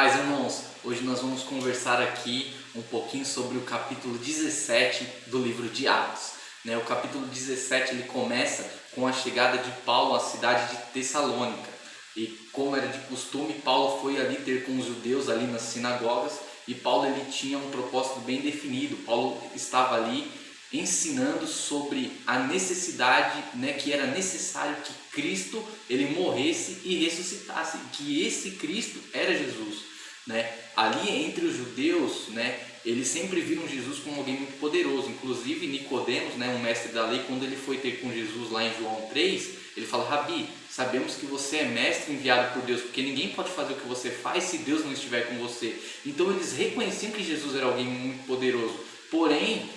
Paz, irmãos, hoje nós vamos conversar aqui um pouquinho sobre o capítulo 17 do livro de Atos. O capítulo 17 ele começa com a chegada de Paulo à cidade de Tessalônica. E como era de costume, Paulo foi ali ter com os judeus ali nas sinagogas, e Paulo ele tinha um propósito bem definido. Paulo estava ali ensinando sobre a necessidade, que era necessário que Cristo ele morresse e ressuscitasse, que esse Cristo era Jesus. Ali entre os judeus, eles sempre viram Jesus como alguém muito poderoso. Inclusive Nicodemos, um mestre da lei, quando ele foi ter com Jesus lá em João 3, ele fala: Rabi, sabemos que você é mestre enviado por Deus, porque ninguém pode fazer o que você faz se Deus não estiver com você. Então eles reconheciam que Jesus era alguém muito poderoso, porém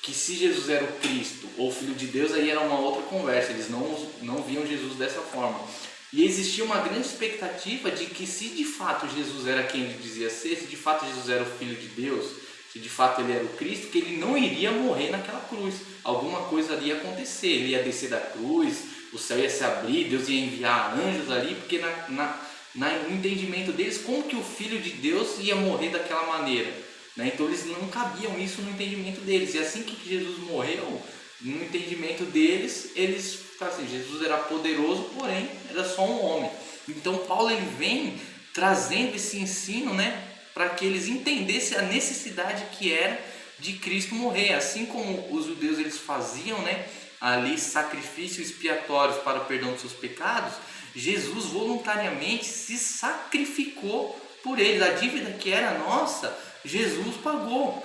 que se Jesus era o Cristo ou o Filho de Deus, aí era uma outra conversa. Eles não viam Jesus dessa forma. E existia uma grande expectativa de que, se de fato Jesus era quem ele dizia ser, se de fato Jesus era o Filho de Deus, se de fato ele era o Cristo, que ele não iria morrer naquela cruz. Alguma coisa ali ia acontecer, ele ia descer da cruz, o céu ia se abrir, Deus ia enviar anjos ali, porque no entendimento deles, como que o Filho de Deus ia morrer daquela maneira? Então eles não cabiam isso no entendimento deles. E assim que Jesus morreu, no entendimento deles, eles assim, Jesus era poderoso, porém era só um homem. Então Paulo ele vem trazendo esse ensino, para que eles entendessem a necessidade que era de Cristo morrer. Assim como os judeus eles faziam, ali sacrifícios expiatórios para o perdão dos seus pecados, Jesus voluntariamente se sacrificou por eles. A dívida que era nossa, Jesus pagou.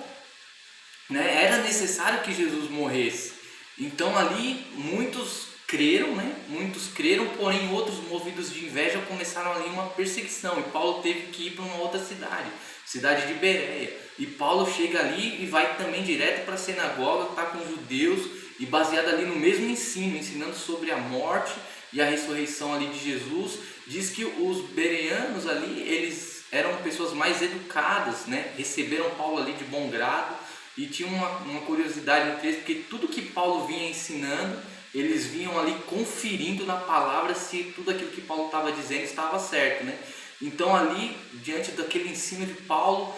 Era necessário que Jesus morresse. Então ali muitos creram, porém outros, movidos de inveja, começaram ali uma perseguição, e Paulo teve que ir para uma outra cidade de Bereia. E Paulo chega ali e vai também direto para a sinagoga, está com os judeus, e baseado ali no mesmo ensino, ensinando sobre a morte e a ressurreição ali de Jesus. Diz que os bereanos ali, eles eram pessoas mais educadas, receberam Paulo ali de bom grado, e tinha uma curiosidade entre eles, porque tudo que Paulo vinha ensinando, eles vinham ali conferindo na palavra se tudo aquilo que Paulo estava dizendo estava certo. Então ali, diante daquele ensino de Paulo,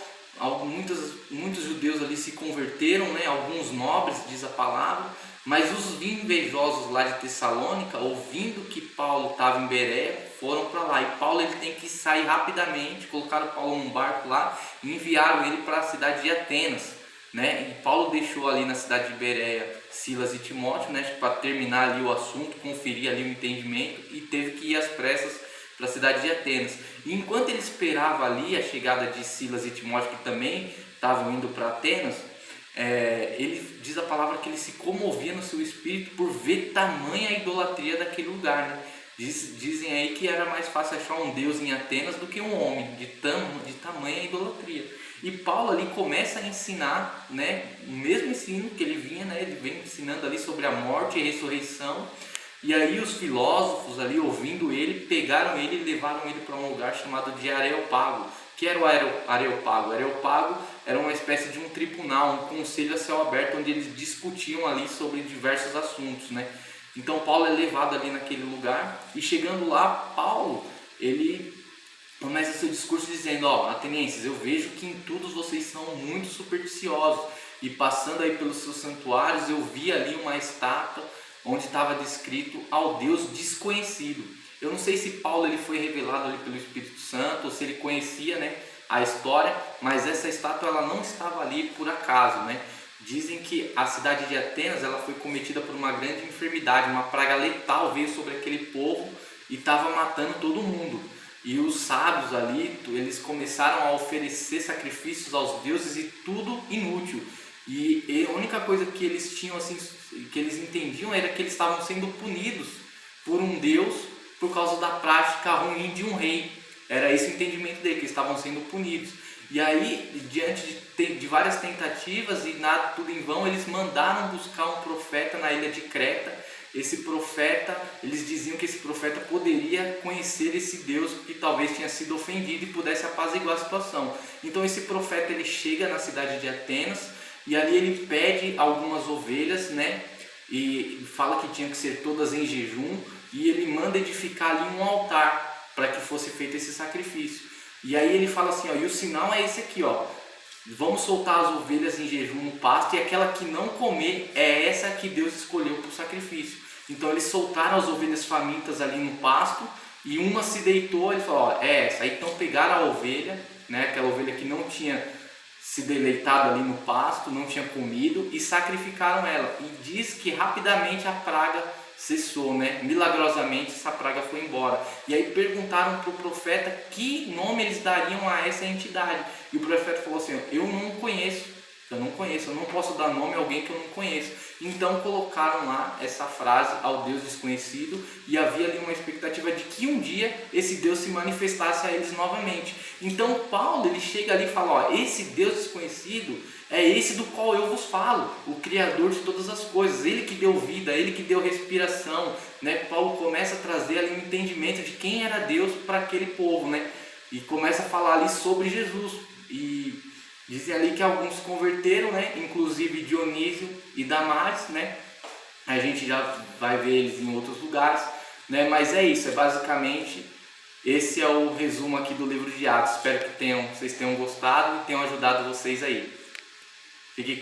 muitos judeus ali se converteram, alguns nobres, diz a palavra, mas os invejosos lá de Tessalônica, ouvindo que Paulo estava em Bereia, foram para lá. E Paulo ele tem que sair rapidamente, colocaram Paulo num barco lá e enviaram ele para a cidade de Atenas. E Paulo deixou ali na cidade de Bereia Silas e Timóteo, para terminar ali o assunto, conferir ali o entendimento, e teve que ir às pressas para a cidade de Atenas. E enquanto ele esperava ali a chegada de Silas e Timóteo, que também estavam indo para Atenas, ele diz a palavra que ele se comovia no seu espírito por ver tamanha idolatria daquele lugar. Dizem aí que era mais fácil achar um Deus em Atenas do que um homem, de tamanha idolatria. E Paulo ali começa a ensinar, o mesmo ensino que ele vinha, ele vem ensinando ali sobre a morte e a ressurreição. E aí os filósofos ali, ouvindo ele, pegaram ele e levaram ele para um lugar chamado de Areópago. Que era o Areópago? Areópago era uma espécie de um tribunal, um conselho a céu aberto, onde eles discutiam ali sobre diversos assuntos. Então Paulo é levado ali naquele lugar, e chegando lá, Paulo ele começa seu discurso dizendo: atenienses, eu vejo que em tudo vocês são muito supersticiosos, e passando aí pelos seus santuários eu vi ali uma estátua onde estava descrito ao Deus desconhecido. Eu não sei se Paulo ele foi revelado ali pelo Espírito Santo, ou se ele conhecia a história, mas essa estátua ela não estava ali por acaso. Dizem que a cidade de Atenas ela foi cometida por uma grande enfermidade, uma praga letal veio sobre aquele povo e estava matando todo mundo. E os sábios ali, eles começaram a oferecer sacrifícios aos deuses, e tudo inútil. E a única coisa que eles tinham, assim, que eles entendiam, era que eles estavam sendo punidos por um Deus por causa da prática ruim de um rei. Era esse o entendimento dele, que eles estavam sendo punidos. E aí, diante de várias tentativas e nada, tudo em vão, eles mandaram buscar um profeta na ilha de Creta. Esse profeta, eles diziam que esse profeta poderia conhecer esse Deus que talvez tinha sido ofendido e pudesse apaziguar a situação. Então esse profeta ele chega na cidade de Atenas, e ali ele pede algumas ovelhas, e fala que tinha que ser todas em jejum, e ele manda edificar ali um altar para que fosse feito esse sacrifício. E aí ele fala assim, ó, e o sinal é esse aqui, ó. Vamos soltar as ovelhas em jejum no pasto, e aquela que não comer é essa que Deus escolheu para o sacrifício. Então eles soltaram as ovelhas famintas ali no pasto, e uma se deitou, ele falou, ó, é essa. Aí então pegaram a ovelha, né, aquela ovelha que não tinha se deleitado ali no pasto, não tinha comido, e sacrificaram ela. E diz que rapidamente a praga cessou, né? Milagrosamente essa praga foi embora. E aí perguntaram para o profeta que nome eles dariam a essa entidade. E o profeta falou assim, eu não conheço, eu não posso dar nome a alguém que eu não conheço. Então colocaram lá essa frase, ao Deus desconhecido, e havia ali uma expectativa de que um dia esse Deus se manifestasse a eles novamente. Então Paulo, ele chega ali e fala, ó, esse Deus desconhecido é esse do qual eu vos falo, o Criador de todas as coisas, Ele que deu vida, Ele que deu respiração, né? Paulo começa a trazer ali um entendimento de quem era Deus para aquele povo, né? E começa a falar ali sobre Jesus, e dizem ali que alguns se converteram, né? Inclusive Dionísio e Damares, né? A gente já vai ver eles em outros lugares, né? Mas é isso, é basicamente, esse é o resumo aqui do livro de Atos. Espero que vocês tenham gostado e tenham ajudado vocês aí. Fique